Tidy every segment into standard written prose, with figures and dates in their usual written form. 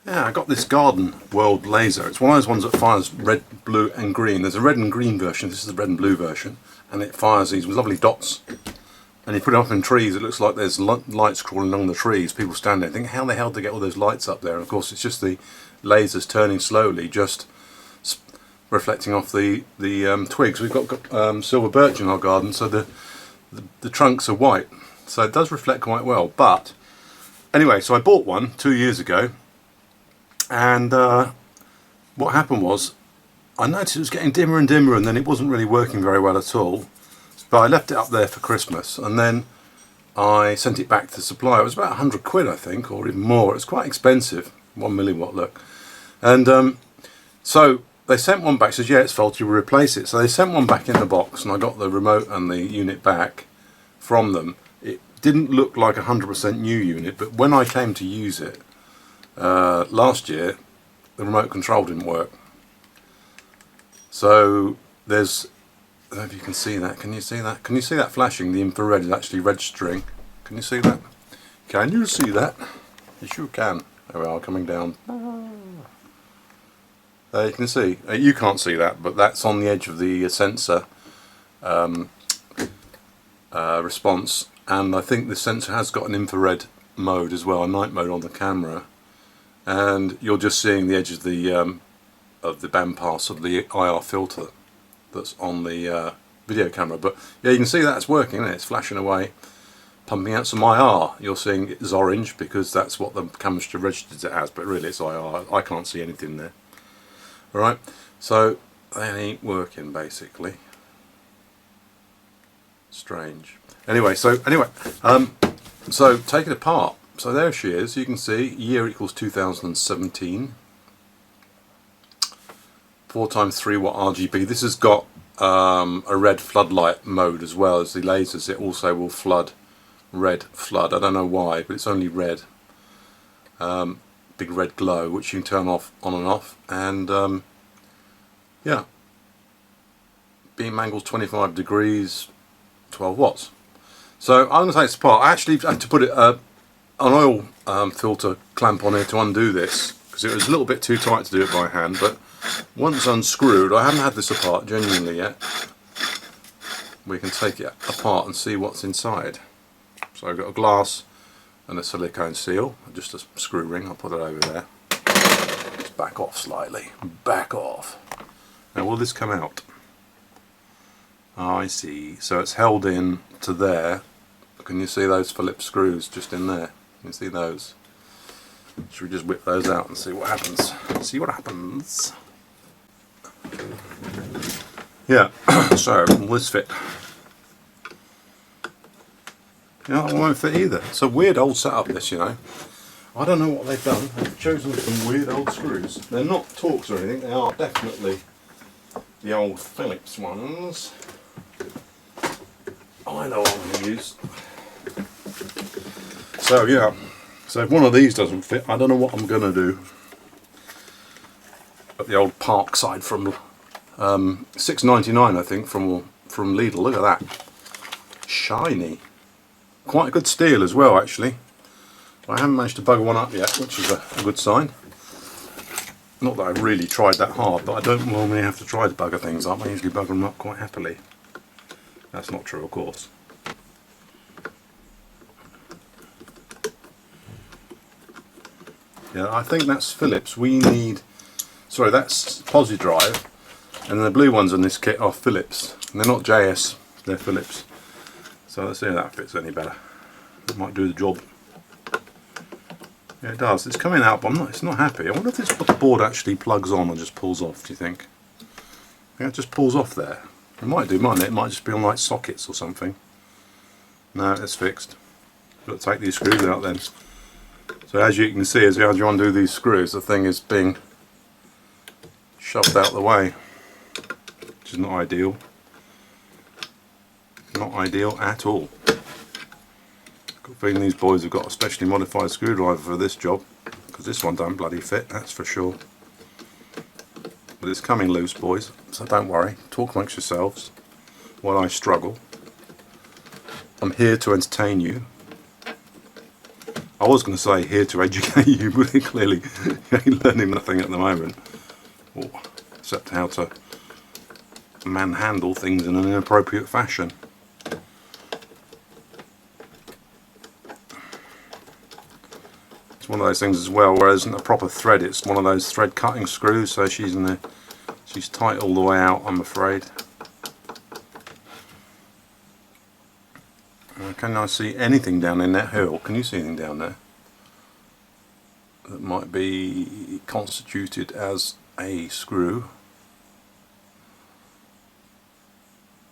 Yeah, I got this Garden World laser. It's one of those ones that fires red, blue and green. There's a red and green version, this is the red and blue version, and it fires these lovely dots. And you put it up in trees, it looks like there's lights crawling along the trees. People stand there and think, how the hell did they get all those lights up there? And of course it's just the lasers turning slowly, just reflecting off the twigs. We've got silver birch in our garden, so the trunks are white. So it does reflect quite well. But anyway, so I bought one 2 years ago. And what happened was, I noticed it was getting dimmer and dimmer, and then it wasn't really working very well at all. But I left it up there for Christmas, and then I sent it back to the supplier. It was about 100 quid, I think, or even more. It's quite expensive, 1 milliwatt, look. And so they sent one back, says, yeah, it's faulty, we'll replace it. So they sent one back in the box, and I got the remote and the unit back from them. It didn't look like a 100% new unit, but when I came to use it, last year, the remote control didn't work. So there's, I don't know if you can see that. Can you see that? Can you see that flashing? The infrared is actually registering. Can you see that? Can you see that? You sure can. There we are, coming down. There you can see. You can't see that, but that's on the edge of the sensor response. And I think the sensor has got an infrared mode as well, a night mode on the camera. And you're just seeing the edge of the bandpass of the IR filter that's on the video camera. But yeah, you can see that's working, isn't it? It's flashing away, pumping out some IR. You're seeing it's orange because that's what the camera registers it as, but really it's IR. I can't see anything there. Alright, so they ain't working basically. Strange. Anyway, so take it apart. So there she is, you can see year equals 2017, 4x3 watt RGB. This has got a red floodlight mode as well as the lasers. It also will flood, red flood. I don't know why, but it's only red. Big red glow, which you can turn off, on and off. And yeah, beam angles 25 degrees, 12 watts. So I'm going to take this apart. I actually had to put it an oil filter clamp on here to undo this because it was a little bit too tight to do it by hand, but once unscrewed, I haven't had this apart genuinely yet, we can take it apart and see what's inside. So I've got a glass and a silicone seal, just a screw ring. I'll put it over there. Just back off slightly, back off. Now will this come out? Oh, I see, so it's held in to there. Can you see those Phillips screws just in there? Can you see those? Should we just whip those out and see what happens? See what happens. Yeah, so will this fit? You know, it won't fit either. It's a weird old setup this, you know. I don't know what they've done. They've chosen some weird old screws. They're not Torx or anything, they are definitely the old Phillips ones. I know what I'm going to use. So yeah, so if one of these doesn't fit, I don't know what I'm going to do. Got the old Parkside from $6.99 I think from Lidl. Look at that, shiny, quite a good steel as well actually. I haven't managed to bugger one up yet, which is a good sign. Not that I've really tried that hard, but I don't normally have to try to bugger things up. I usually bugger them up quite happily. That's not true, of course. Yeah, I think that's Phillips. We need, sorry, that's Posi drive, and the blue ones in this kit are Phillips. And they're not JS, they're Phillips. So let's see if that fits any better. It might do the job. Yeah, it does. It's coming out, but it's not happy. I wonder if this what the board actually plugs on and just pulls off. Do you think? Yeah, it just pulls off there. It might do, mightn't it? It might just be on like sockets or something. No, it's fixed. Got to take these screws out then. So as you can see, as you undo these screws, the thing is being shoved out the way, which is not ideal. Not ideal at all. Got a feeling these boys have got a specially modified screwdriver for this job, because this one don't bloody fit, that's for sure. But it's coming loose, boys, so don't worry, talk amongst yourselves while I struggle. I'm here to entertain you. I was going to say here to educate you, but clearly you ain't learning nothing at the moment, except how to manhandle things in an inappropriate fashion. It's one of those things as well where there isn't a proper thread. It's one of those thread cutting screws, so she's tight all the way out, I'm afraid. Can I see anything down in that hole? Can you see anything down there that might be constituted as a screw?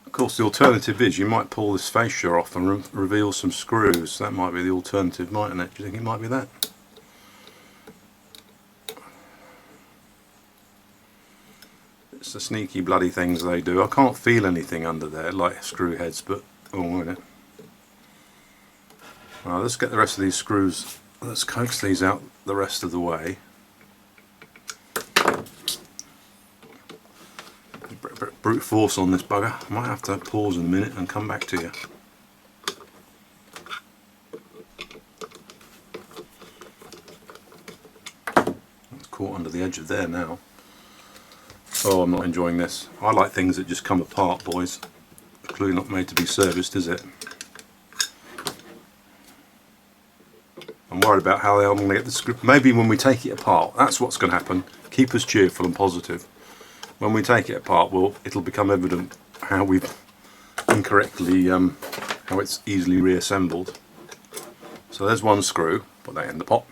Of course, the alternative is you might pull this fascia off and reveal some screws. That might be the alternative, mightn't it? Do you think it might be that? It's the sneaky bloody things they do. I can't feel anything under there like screw heads, but oh, wait a minute. Well, let's get the rest of these screws, let's coax these out the rest of the way. Brute force on this bugger. I might have to pause in a minute and come back to you. It's caught under the edge of there now. Oh, I'm not enjoying this. I like things that just come apart, boys. It's clearly not made to be serviced, is it? I'm worried about how I'm going to get the screw. Maybe when we take it apart, that's what's going to happen. Keep us cheerful and positive. When we take it apart, it'll become evident how we've incorrectly, how it's easily reassembled. So there's one screw. Put that in the pot.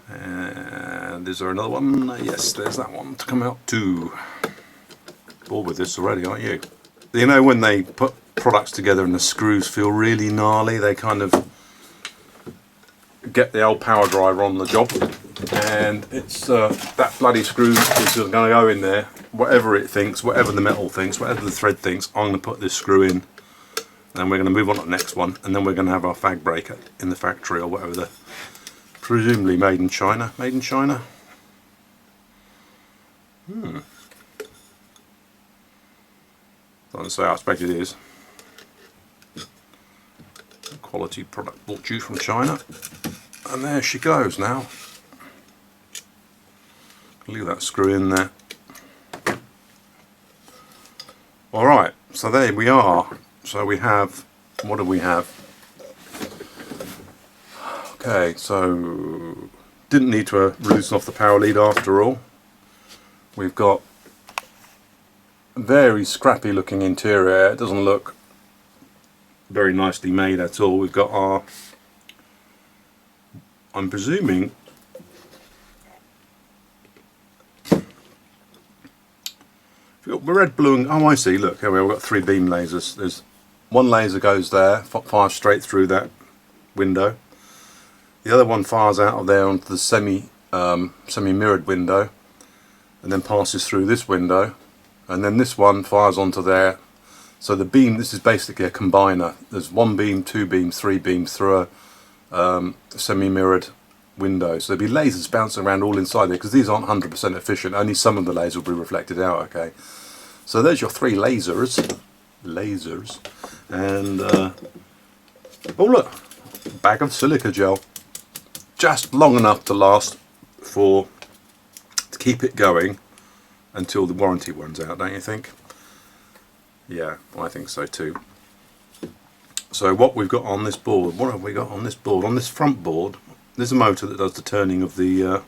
And is there another one? Yes, there's that one to come out too. Bored with this already, aren't you? You know when they put products together and the screws feel really gnarly, they kind of get the old power driver on the job, and it's that bloody screw is going to go in there, whatever it thinks, whatever the metal thinks, whatever the thread thinks. I'm going to put this screw in, and we're going to move on to the next one, and then we're going to have our fag breaker in the factory or whatever. The presumably made in China. Made in China. Doesn't say. I expect it is. Quality product bought you from China. And there she goes now. Leave that screw in there. Alright, so there we are. So we have, what do we have? Okay, so didn't need to loosen off the power lead after all. We've got a very scrappy looking interior. It doesn't look very nicely made at all. We've got our, I'm presuming, we've got red, blue and, oh I see, look, here we've got 3 beam lasers. There's one laser goes there, fires straight through that window. The other one fires out of there onto the semi-mirrored window and then passes through this window, and then this one fires onto there. So the beam, this is basically a combiner. There's 1 beam, 2 beams, 3 beams through a semi-mirrored window. So there'll be lasers bouncing around all inside there, because these aren't 100% efficient. Only some of the lasers will be reflected out, okay. So there's your 3 lasers. And, oh look, bag of silica gel. Just long enough to last to keep it going until the warranty runs out, don't you think? Yeah, I think so too. So what we've got on this board, what have we got on this board? On this front board, there's a motor that does the turning of the,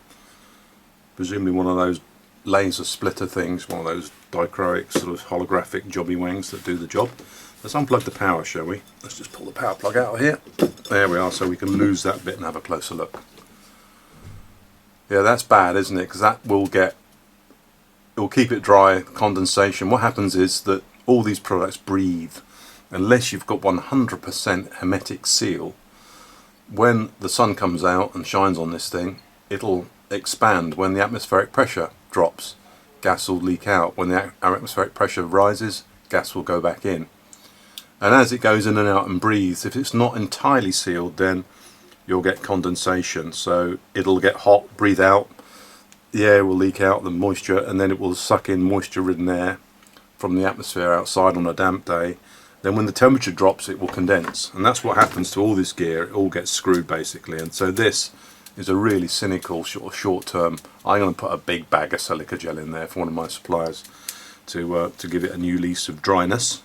presumably one of those laser splitter things, one of those dichroic sort of holographic jobby wings that do the job. Let's unplug the power, shall we? Let's just pull the power plug out of here. There we are, so we can lose that bit and have a closer look. Yeah, that's bad, isn't it? Because that will it'll keep it dry, condensation. What happens is that all these products breathe. Unless you've got 100% hermetic seal, when the sun comes out and shines on this thing, it'll expand. When the atmospheric pressure drops, gas will leak out. When the atmospheric pressure rises, gas will go back in. And as it goes in and out and breathes, if it's not entirely sealed, then you'll get condensation. So it'll get hot, breathe out, the air will leak out the moisture, and then it will suck in moisture-ridden air from the atmosphere outside on a damp day. then when the temperature drops it will condense, and that's what happens to all this gear. It all gets screwed basically, and so this is a really cynical short term. I'm going to put a big bag of silica gel in there for one of my suppliers to give it a new lease of dryness.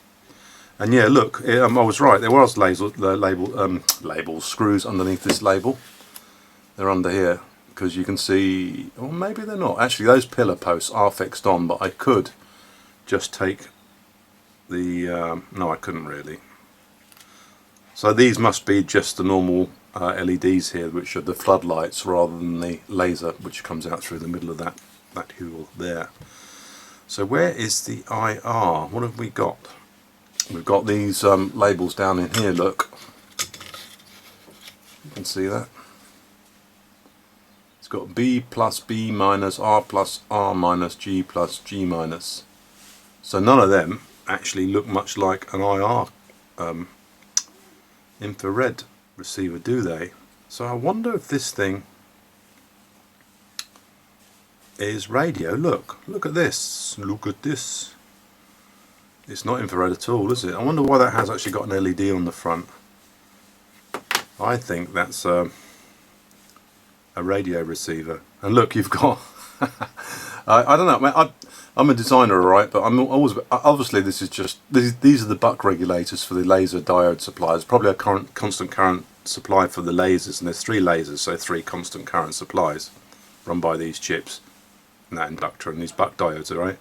And yeah, look, I was right, there was labels, screws underneath this label. They're under here, because you can see, or maybe they're not. Actually, those pillar posts are fixed on, but I could just take the, no I couldn't really. So these must be just the normal LEDs here, which are the floodlights rather than the laser which comes out through the middle of that hole there. So where is the IR? What have we got? We've got these labels down in here, look. You can see that. It's got B plus B minus R plus R minus G plus G minus. So none of them actually look much like an IR infrared receiver, do they? So I wonder if this thing is radio. Look at this, look at this. It's not infrared at all, is it? I wonder why that has actually got an LED on the front. I think that's a radio receiver. And look, you've got I don't know, man, I'm a designer, right? But I'm always, obviously this is just, these are the buck regulators for the laser diode supplies. Probably a constant current supply for the lasers, and there's 3 lasers, so 3 constant current supplies run by these chips and that inductor and these buck diodes, right?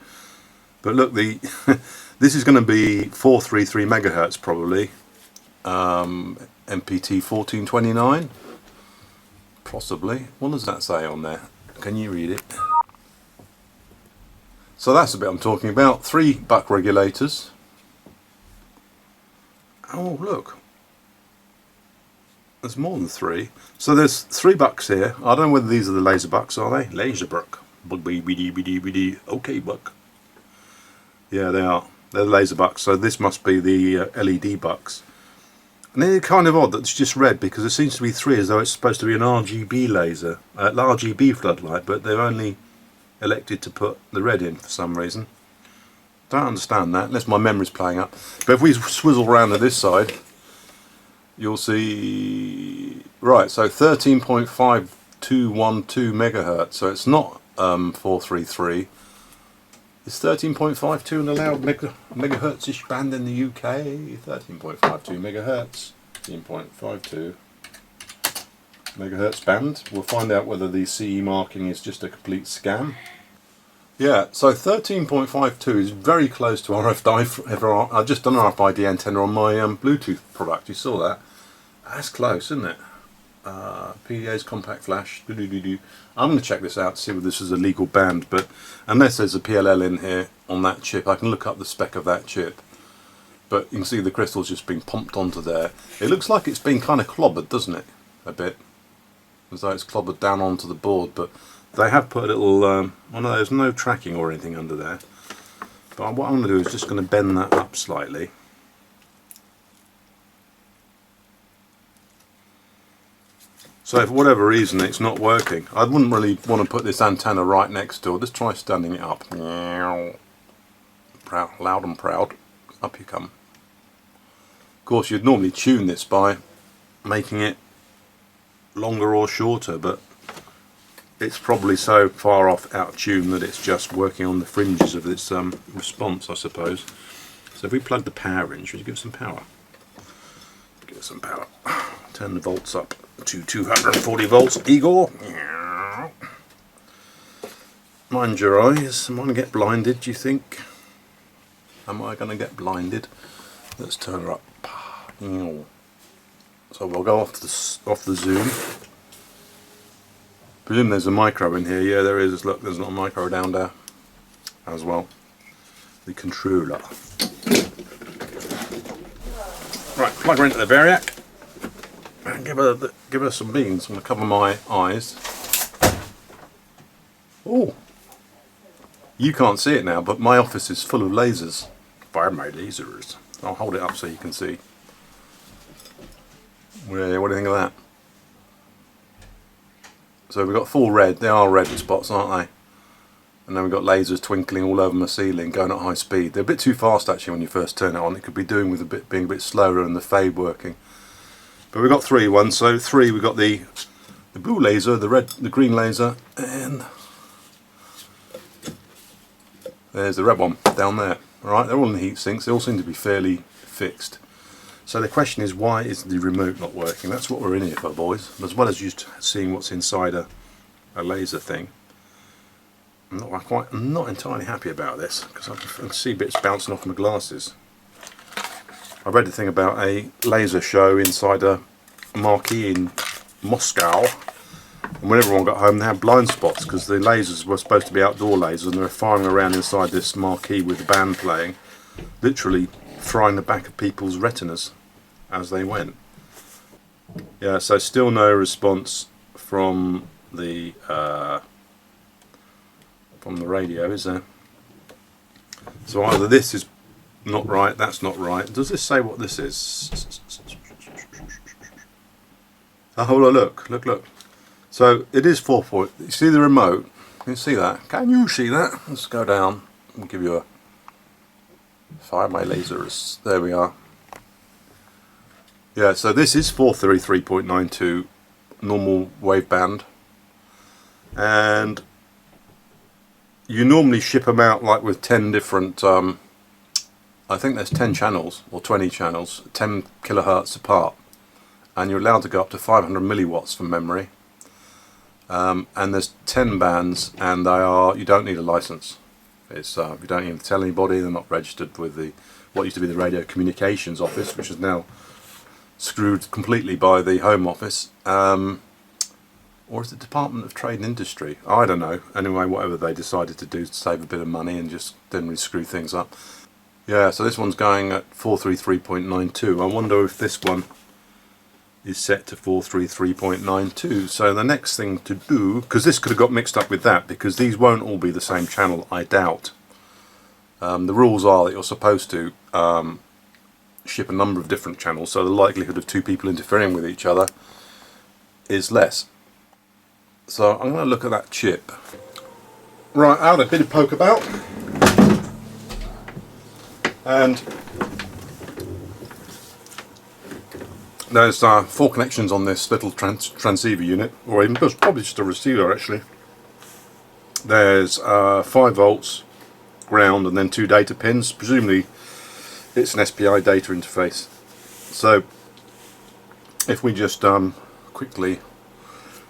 But look, this is going to be 433 megahertz probably, MPT 1429, possibly. What does that say on there? Can you read it? So that's the bit I'm talking about. 3 buck regulators. Oh look, there's more than 3. So there's 3 bucks here. I don't know whether these are the laser bucks, are they? Laser buck. Okay, buck. Yeah, they are. They're the laser bucks. So this must be the LED bucks. And they're kind of odd that it's just red, because there seems to be 3 as though it's supposed to be an RGB laser, RGB floodlight, but they've only elected to put the red in for some reason. Don't understand that, unless my memory's playing up. But if we swizzle around to this side, you'll see, right, so 13.5212 megahertz. So it's not 433. It's 13.52 an allowed megahertz-ish band in the UK. 13.52 megahertz, 13.52 megahertz band. We'll find out whether the CE marking is just a complete scam. Yeah, so 13.52 is very close to RFID. I've just done an RFID antenna on my Bluetooth product. You saw that? That's close, isn't it? PDA's compact flash. I'm going to check this out to see whether this is a legal band, but unless there's a PLL in here on that chip, I can look up the spec of that chip. But you can see the crystal's just been pumped onto there. It looks like it's been kind of clobbered, doesn't it? A bit. As though it's clobbered down onto the board, but they have put a little, oh no, there's no tracking or anything under there. But what I'm going to do is just going to bend that up slightly. So for whatever reason it's not working. I wouldn't really want to put this antenna right next to it. Let's try standing it up. Proud, loud and proud. Up you come. Of course you'd normally tune this by making it longer or shorter, but it's probably so far off out of tune that it's just working on the fringes of this response, I suppose. So if we plug the power in, should we give it some power? Give it some power. Turn the volts up to 240 volts, Igor. Mind your eyes. Am I going to get blinded, do you think? Am I going to get blinded? Let's turn her up. So we'll go off the zoom. Presume there's a micro in here. Yeah, there is. Look, there's not a micro down there as well. The controller. Right, plug her into the Variac and give her some beans. I'm going to cover my eyes. Oh, you can't see it now, but my office is full of lasers. Fire my lasers. I'll hold it up so you can see. Yeah, what do you think of that? So we've got 4 red. They are red spots, aren't and then we've got lasers twinkling all over my ceiling, going at high speed. They're a bit too fast actually when you first turn it on. It could be doing with being a bit slower and the fade working. But we've got three ones. So three, we've got the blue laser, the green laser, and there's the red one down there. Alright, they're all in the heat sinks. They all seem to be fairly fixed. So the question is, why is the remote not working? That's what we're in here for, boys. As well as just seeing what's inside a laser thing. I'm not entirely happy about this, because I can see bits bouncing off my glasses. I read a thing about a laser show inside a marquee in Moscow. And when everyone got home, they had blind spots because the lasers were supposed to be outdoor lasers, and they were firing around inside this marquee with the band playing, literally frying the back of people's retinas as they went. Yeah, so still no response from the radio, is there? So either this is not right, that's not right. Does this say what this is? Oh, look. So it is 4 point. You see the remote? Can you see that? Can you see that? Let's go down and give you a fire my lasers. There we are. Yeah, so this is 433.92 normal waveband, and you normally ship them out like with 10 different. I think there's 10 channels or 20 channels, 10 kilohertz apart, and you're allowed to go up to 500 milliwatts from memory. And there's 10 bands, and you don't need a license. It's you don't even tell anybody. They're not registered with what used to be the Radio Communications Office, which is now screwed completely by the Home Office, or is it Department of Trade and Industry? I don't know. Anyway, whatever they decided to do to save a bit of money and just didn't really screw things up. Yeah, so this one's going at 433.92. I wonder if this one is set to 433.92. So the next thing to do, because this could have got mixed up with that, because these won't all be the same channel, I doubt. The rules are that you're supposed to ship a number of different channels, so the likelihood of two people interfering with each other is less. So I'm going to look at that chip. Right, I had a bit of poke about, and there's 4 connections on this little transceiver unit, or even probably just a receiver actually. There's 5 volts, ground, and then 2 data pins. Presumably it's an SPI data interface. So if we just quickly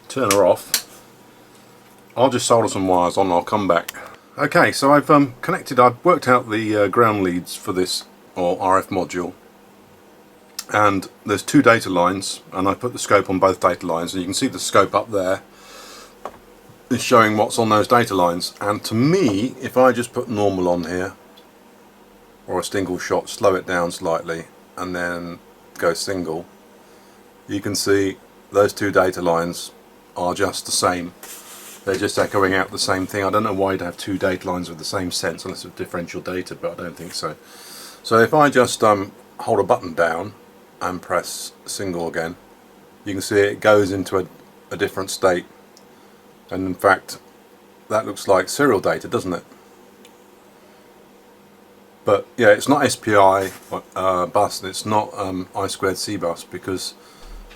turn her off, I'll just solder some wires on and I'll come back. Okay, so I've worked out the ground leads for this, or RF module. And there's 2 data lines, and I put the scope on both data lines, and you can see the scope up there is showing what's on those data lines. And to me, if I just put normal on here, or a single shot, slow it down slightly, and then go single, you can see those 2 data lines are just the same. They're just echoing out the same thing. I don't know why you'd have 2 data lines with the same sense unless it's differential data, but I don't think so. So if I just hold a button down and press single again, you can see it goes into a different state, and in fact that looks like serial data, doesn't it? But yeah, it's not SPI bus, it's not I2C bus, because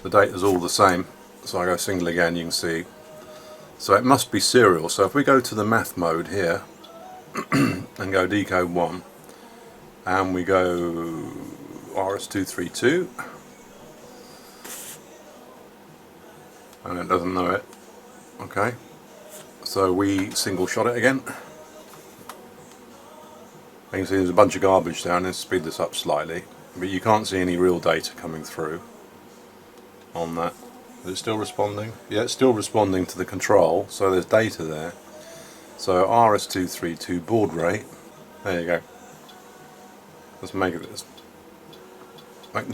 the data's all the same. So I go single again, you can see, so it must be serial. So if we go to the math mode here and go decode 1, and we go RS232, and it doesn't know it. Okay, so we single shot it again. You can see there's a bunch of garbage there, and let's speed this up slightly, but you can't see any real data coming through on that. Is it still responding? Yeah, it's still responding to the control, so there's data there. So RS232 baud rate, there you go. Let's make the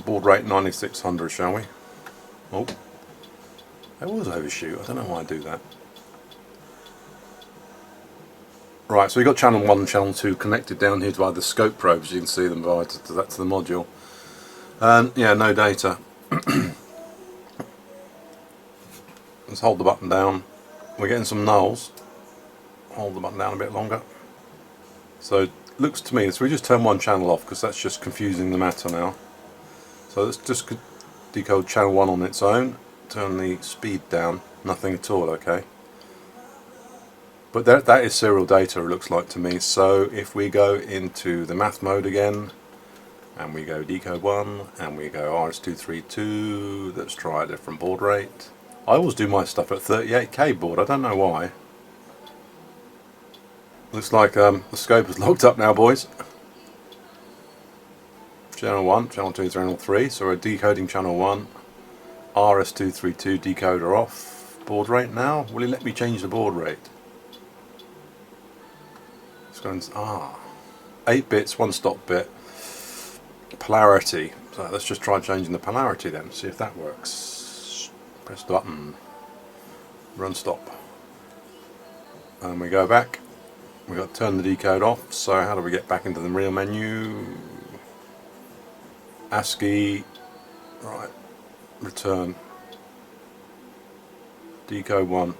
baud rate 9600, shall we? Oh, I always overshoot, I don't know why I do that. Right, so we've got channel 1 and channel 2 connected down here to the scope probes. You can see them via to the module. And yeah, no data. Let's hold the button down. We're getting some nulls. hold the button down a bit longer. So it looks to me, so we just turn one channel off because that's just confusing the matter now. So let's just decode channel 1 on its own, turn the speed down, nothing at all, okay. But that is serial data, it looks like to me. So if we go into the math mode again, and we go decode 1, and we go RS232, let's try a different baud rate. I always do my stuff at 38K baud, I don't know why. Looks like the scope is locked up now, boys. Channel 1, channel 2, channel 3, so we're decoding channel 1. RS232 decoder off. Baud rate now. Will it let me change the baud rate? Let's go and, 8 bits, 1 stop bit. Polarity. So let's just try changing the polarity then, see if that works. Press the button. Run stop. And we go back. We've got to turn the decode off, so how do we get back into the real menu? ASCII, right, return, decode 1,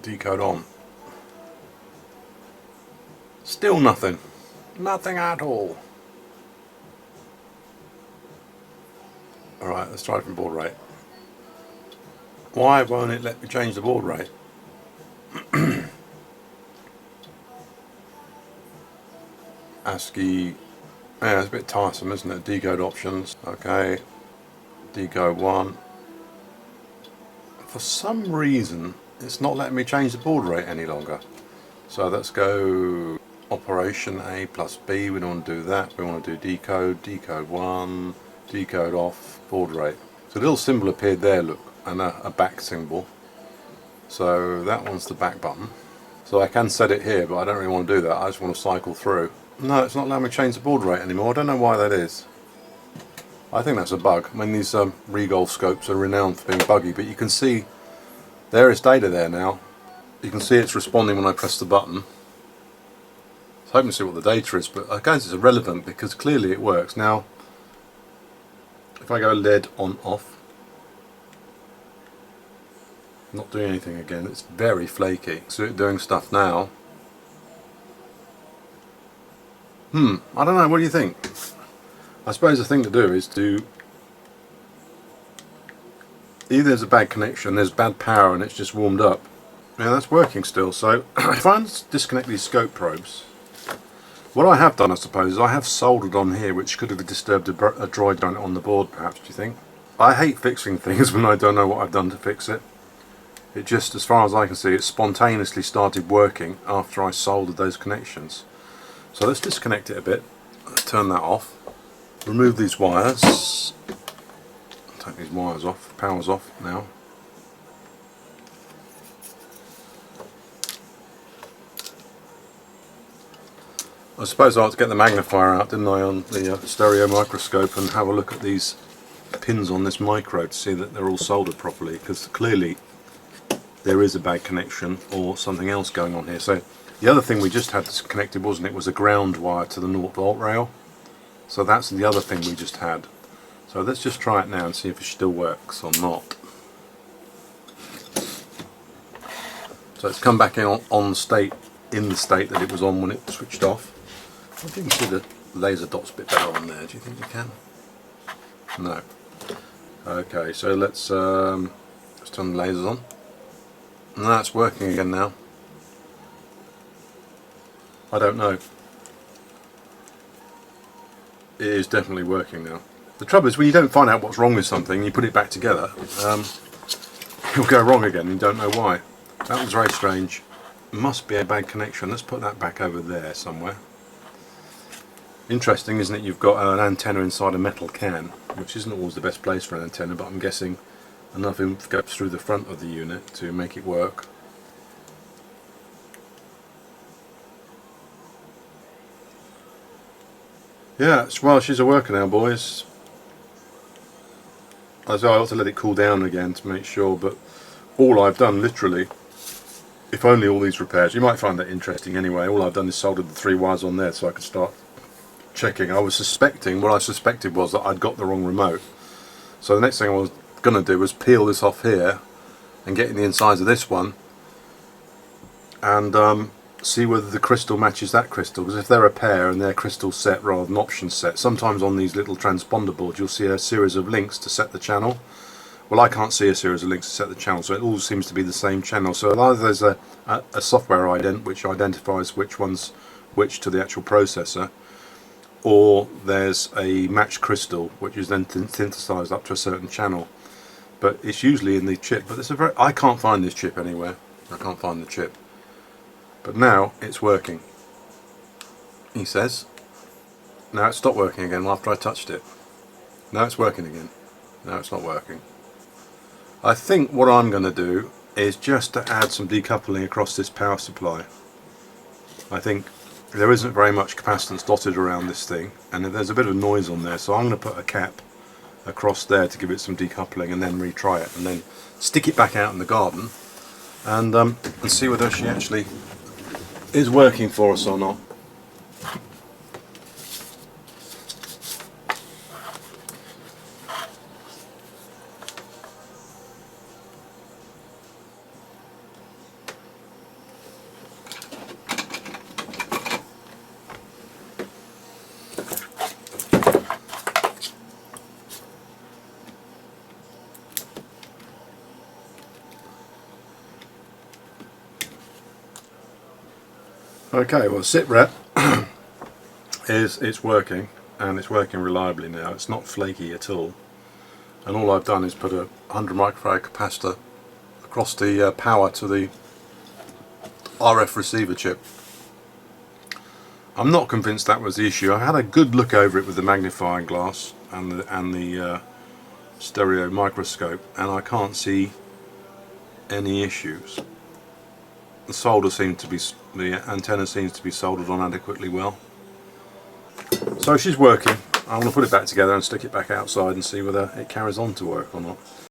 decode on. Still nothing, nothing at all. Alright, let's try it from baud rate. Why won't it let me change the baud rate? ASCII, yeah, it's a bit tiresome, isn't it? Decode options, okay, decode 1. For some reason, it's not letting me change the baud rate any longer. So let's go operation A plus B, we don't want to do that, we want to do decode, decode 1, decode off, baud rate. So a little symbol appeared there, look, and a back symbol. So that one's the back button. So I can set it here, but I don't really want to do that, I just want to cycle through. No, it's not allowing me to change the baud rate anymore. I don't know why that is. I think that's a bug. I mean, these Regal scopes are renowned for being buggy, but you can see there is data there now. You can see it's responding when I press the button. I was hoping to see what the data is, but I guess it's irrelevant because clearly it works. Now, if I go LED on off, not doing anything again, it's very flaky. So it's doing stuff now. I don't know, what do you think? I suppose the thing to do is to either there's a bad connection, there's bad power and it's just warmed up. Yeah, that's working still. So if I disconnect these scope probes, what I have done, I suppose, is I have soldered on here, which could have disturbed a droid on the board, perhaps, do you think? I hate fixing things when I don't know what I've done to fix it. It just, as far as I can see, it spontaneously started working after I soldered those connections. So let's disconnect it a bit, turn that off, remove these wires, take these wires off, power's off now. I suppose I ought to get the magnifier out, didn't I, on the stereo microscope and have a look at these pins on this micro to see that they're all soldered properly, because clearly there is a bad connection or something else going on here. So the other thing we just had disconnected, wasn't it, was a ground wire to the 0-volt rail. So that's the other thing we just had. So let's just try it now and see if it still works or not. So it's come back in the state that it was on when it switched off. I think you can see the laser dots a bit better on there. Do you think you can? No. Okay, so let's turn the lasers on. And that's working again now. I don't know. It is definitely working now. The trouble is when you don't find out what's wrong with something, you put it back together, it'll go wrong again and you don't know why. That was very strange. Must be a bad connection. Let's put that back over there somewhere. Interesting, isn't it? You've got an antenna inside a metal can, which isn't always the best place for an antenna, but I'm guessing enough oomph goes through the front of the unit to make it work. Yeah, well, she's a worker now, boys. I ought to let it cool down again to make sure, but all I've done, literally, if only all these repairs, you might find that interesting anyway, all I've done is soldered the 3 wires on there so I could start checking. What I suspected was that I'd got the wrong remote. So the next thing I was going to do was peel this off here and get in the insides of this one and see whether the crystal matches that crystal, because if they're a pair and they're crystal set rather than option set, sometimes on these little transponder boards you'll see a series of links to set the channel. Well, I can't see a series of links to set the channel, so it all seems to be the same channel. So either there's a software ident which identifies which one's which to the actual processor, or there's a matched crystal which is then synthesized up to a certain channel. But it's usually in the chip. But it's I can't find this chip anywhere. I can't find the chip. But now it's working, he says. Now it stopped working again after I touched it. Now it's working again. Now it's not working. I think what I'm going to do is just to add some decoupling across this power supply. I think there isn't very much capacitance dotted around this thing, and there's a bit of noise on there, so I'm going to put a cap across there to give it some decoupling, and then retry it, and then stick it back out in the garden, and see whether she actually is working for us or not. Okay, well, sitrep it's working, and it's working reliably now. It's not flaky at all, and all I've done is put a 100 microfarad capacitor across the power to the RF receiver chip. I'm not convinced that was the issue. I had a good look over it with the magnifying glass and the stereo microscope, and I can't see any issues. The solder seems to be, the antenna seems to be soldered on adequately well. So she's working. I'm going to put it back together and stick it back outside and see whether it carries on to work or not.